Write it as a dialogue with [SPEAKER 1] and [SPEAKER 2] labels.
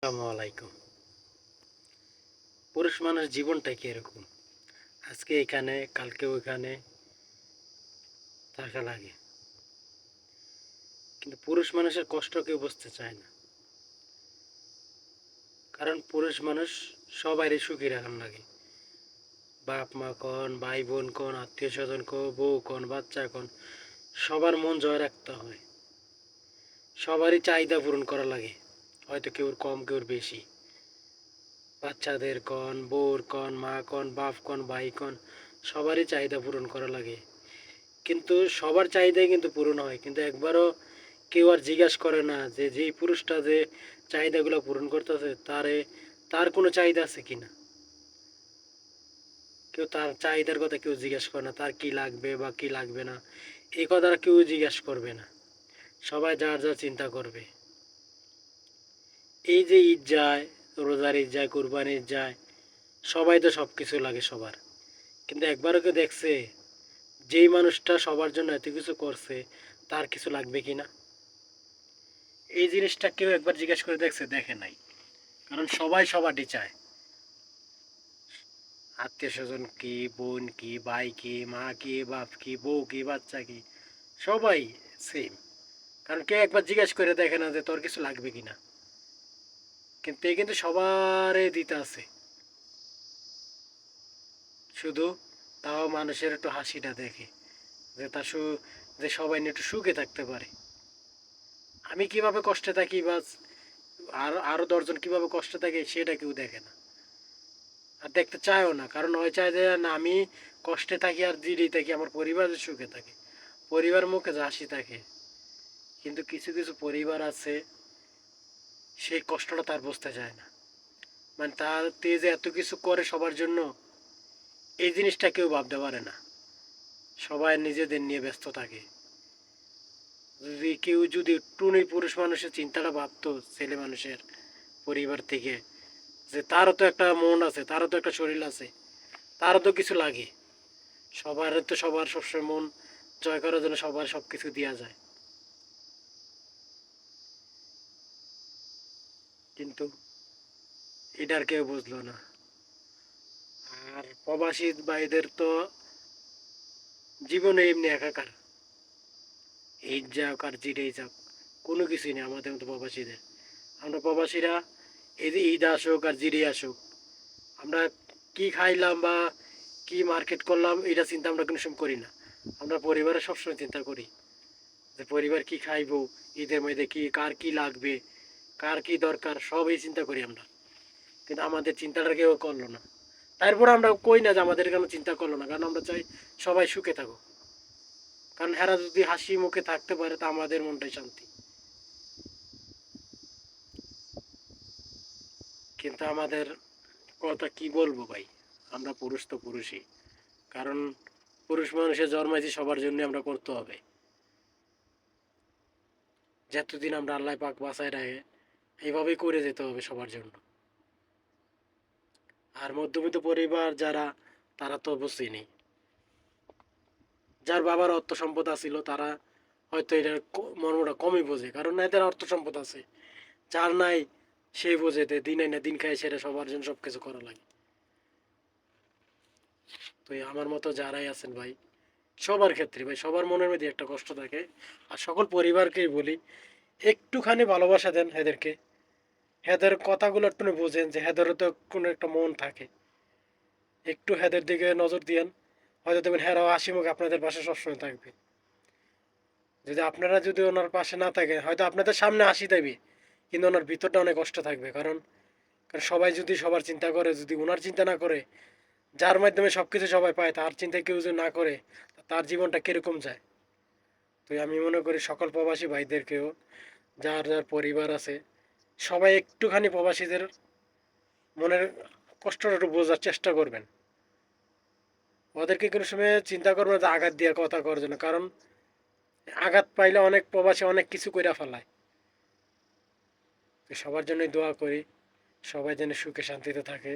[SPEAKER 1] আসসালামু আলাইকুম। পুরুষ মানুষ জীবনটাই কি এরকম, আজকে এখানে কালকে ওইখানে থাকা লাগে, কিন্তু পুরুষ মানুষের কষ্ট কেউ বুঝতে চায় না। কারণ পুরুষ মানুষ সবারই সুখী রাখার লাগে। বাপ মা কন, ভাই বোন কন, আত্মীয় স্বজন কন, বউ কন, বাচ্চা কন, সবার মন জয় রাখতে হয়। সবারই চাহিদা পূরণ করা লাগে, হয়তো কেউর কম কেউর বেশি। বাচ্চাদের কন, বউর কন, মা কন, বাপ কন, ভাই কন, সবারই চাহিদা পূরণ করা লাগে। কিন্তু সবার চাহিদাই কিন্তু পূরণ হয়, কিন্তু একবারও কেউ আর জিজ্ঞাসা করে না যে যেই পুরুষটা যে চাহিদাগুলো পূরণ করতেছে তার কোনো চাহিদা আছে কিনা। কেউ তার চাহিদার কথা কেউ জিজ্ঞাসা করে না, তার কি লাগবে বা কি লাগবে না এই কথাটা কেউ জিজ্ঞাসা করবে না। সবাই যার যার চিন্তা করবে। এই যে ঈদ যায়, রোজার ঈদ যায়, কুরবানির ঈদ যায়, সবাই তো সব কিছু লাগে সবার। কিন্তু একবারও কেউ দেখছে যেই মানুষটা সবার জন্য এত কিছু করছে তার কিছু লাগবে কিনা? এই জিনিসটা কেউ একবার জিজ্ঞেস করে দেখছে? দেখে নাই। কারণ সবাই সবারই চায়। আত্মীয় স্বজন কি, বোন কি, ভাই কি, মা কি, বাপ কি, বউ কি, বাচ্চা কি, সবাই সেম। কারণ কেউ একবার জিজ্ঞেস করে দেখে না যে তোর কিছু লাগবে কিনা। কিন্তু এ কিন্তু সবারই দিতে আছে। শুধু তাও মানুষের একটু হাসিটা দেখে, যে তার যে সবাই নিয়ে একটু সুখে থাকতে পারে। আমি কিভাবে কষ্টে থাকি বা আরো দশজন কিভাবে কষ্টে থাকে সেটা কেউ দেখে না, আর দেখতে চায়ও না। কারণ ওই চায় যে না, আমি কষ্টে থাকি আর দিলেই থাকি, আমার পরিবার সুখে থাকে, পরিবার মুখে হাসি থাকে। কিন্তু কিছু কিছু পরিবার আছে, সেই কষ্টটা তার বুঝতে চায় না। মানে তার যে এত কিছু করে সবার জন্য, এই জিনিসটা কেউ ভাবতে পারে না। সবাই নিজেদের নিয়ে ব্যস্ত থাকে। যদি কেউ যদি একটুনি পুরুষ মানুষের চিন্তাটা ভাবতো, ছেলে মানুষের পরিবার থেকে, যে তারও তো একটা মন আছে, তারও তো একটা শরীর আছে, তারও তো কিছু লাগে। সবার তো সবার সবসময় মন জয় করার জন্য সবার সব কিছু দেওয়া যায়, কিন্তু এটা আর কেউ বুঝলো না। আর প্রবাসী ভাইদের তো জীবনে এমনি একাকার। এই যাক আর জিরেই যাক, কোনো কিছুই নেই আমাদের মতো প্রবাসীদের। আমরা প্রবাসীরা এই যে ঈদ আসুক আর জিরে আসুক, আমরা কি খাইলাম বা কি মার্কেট করলাম এটা চিন্তা আমরা কোনো সময় করি না। আমরা পরিবারের সবসময় চিন্তা করি যে পরিবার কি খাইবো, ঈদের মধ্যে কি কার কি লাগবে, কার কি দরকার, সব এই চিন্তা করি আমরা। কিন্তু আমাদের চিন্তাটা কেউ করলো না। তারপর আমরা কই না যে আমাদের কেন চিন্তা করলো না, কারণ আমরা চাই সবাই সুখে থাকুক। কারণ হেরা যদি হাসি মুখে থাকতে পারে তা আমাদের মনটাই শান্তি। কিন্তু আমাদের কথা কি বলবো ভাই, আমরা পুরুষ তো পুরুষই। কারণ পুরুষ মানুষের জন্মাইছি সবার জন্য, আমরা করতে হবে। যতদিন আমরা আল্লাহ পাক বাঁচায় রাখে, এইভাবেই করে যেতে হবে সবার জন্য। আর মধ্যবিত্ত পরিবার যারা, তারা তো বুঝিনি। যার বাবার অর্থ সম্পদ আছিল তারা হয়তো এটার মর্মটা কমই বোঝে, কারণ এদের অর্থ সম্পদ আছে। যার নাই সে বোঝে যে দিন না দিন খায়, সেটা সবার জন্য সব কিছু করা লাগে। তো এই আমার মতো যারাই আছেন ভাই, সবার ক্ষেত্রে ভাই, সবার মনের মধ্যে একটা কষ্ট থাকে। আর সকল পরিবারকেই বলি, একটুখানি ভালোবাসা দেন এদেরকে। হেদের কথাগুলো একটু বোঝেন যে হেদেরও তো কোনো একটা মন থাকে। একটু হেদের দিকে নজর দিয়েন, হয়তো দেখবেন হেরাও হাসি মুখে আপনাদের পাশে সবসময় থাকবে। যদি আপনারা যদি ওনার পাশে না থাকেন, হয়তো আপনাদের সামনে হাসি দেবে, কিন্তু ওনার ভিতরটা অনেক কষ্ট থাকবে। কারণ কারণ সবাই যদি সবার চিন্তা করে, যদি ওনার চিন্তা না করে, যার মাধ্যমে সব কিছু সবাই পায়, তার চিন্তা কেউ যদি না করে, তার জীবনটা কীরকম যায়। তো আমি মনে করি সকল প্রবাসী ভাইদেরকেও, যার যার পরিবার আছে, সবাই একটুখানি প্রবাসীদের মনের কষ্টটা একটু বোঝার চেষ্টা করবেন। ওদেরকে কোনো সময় চিন্তা করবেন না যে আঘাত দিয়ে কথা করার জন্য, কারণ আঘাত পাইলে অনেক প্রবাসী অনেক কিছু কইরা ফেলায়। তো সবার জন্যই দোয়া করি, সবাই যেন সুখে শান্তিতে থাকে।